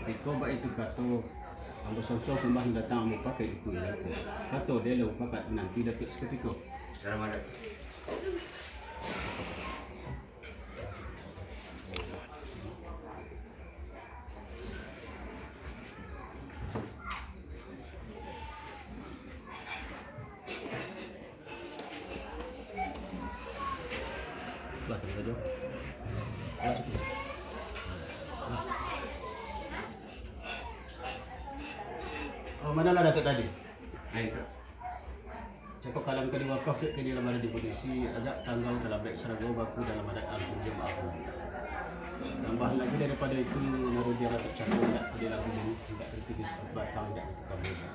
Ikaw ba itu kato ang bosong-song sembah datang mo pakai iku ya. Kato dia lo pakai nanti dapat seketika. Dalam ada. Lah saja. Oh, mana lah Datuk tadi? Itu. Cakap kalam kali wakaf ke di dalam ada di posisi agak tanggal dalam baik seragam baku dalam ada album jemaah aku. Tambah lagi daripada itu naruh dia tak cakap tak di dalam ini tidak tertib batang tidak tukam dia.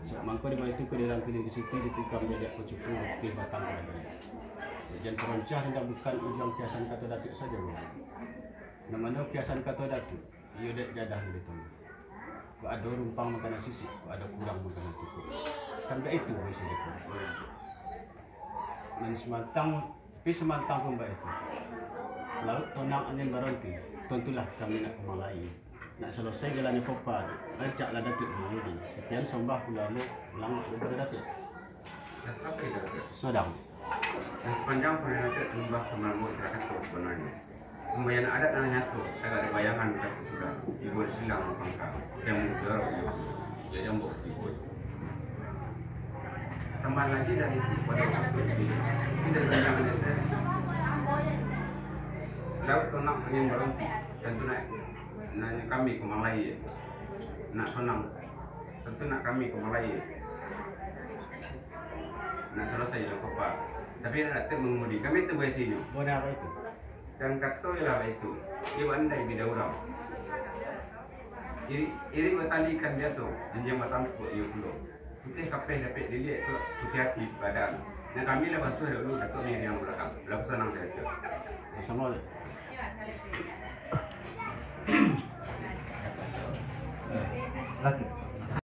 So mangko di bawah itu ke dalam pilih di situ ditukam dia aku cukup ke batang dia. Jangan peroncah hendak bukan ujung kiasan kata Datuk saja. Namanya kiasan kata Datuk. Ia dak jadah gitu. Kau ada rumpang makan nasi sih, kau ada kurang makan nasi tu. Sampai itu biasanya. Dan semantang, tapi semantang pun baik itu. Laut tonang angin baronti, tentulah kami nak kemalai. Nak selesai jalannya kopat, ajaklah Datuk dulu. Sekian sombah lalu ulang kepada Datuk. Sampai Datuk. Sedang. Dan sepanjang perjalanan tumbah ke Malmo Datuk sebenarnya. Semua yang ada dalam nyatu, saya ada bayangan Datuk sudah ibu silang pangkal yang mudah dia jambok ibu. Tambah lagi dari itu pada waktu itu kita bayangan itu laut tenang angin berhenti tentu nak kami ke Malaya nak senang tentu nak kami ke Malaya nak selesai dalam kopak tapi Datuk mengemudi kami itu biasanya Boleh apa itu? dan kato ialah itu dia andai bida urang iri batalikan biasa jenjang batang ko iyo pulo putih kapeh dapat dilihat tu putih hati badan dan kami lepas tu dulu Datuk ni yang belakang senang dia Sama.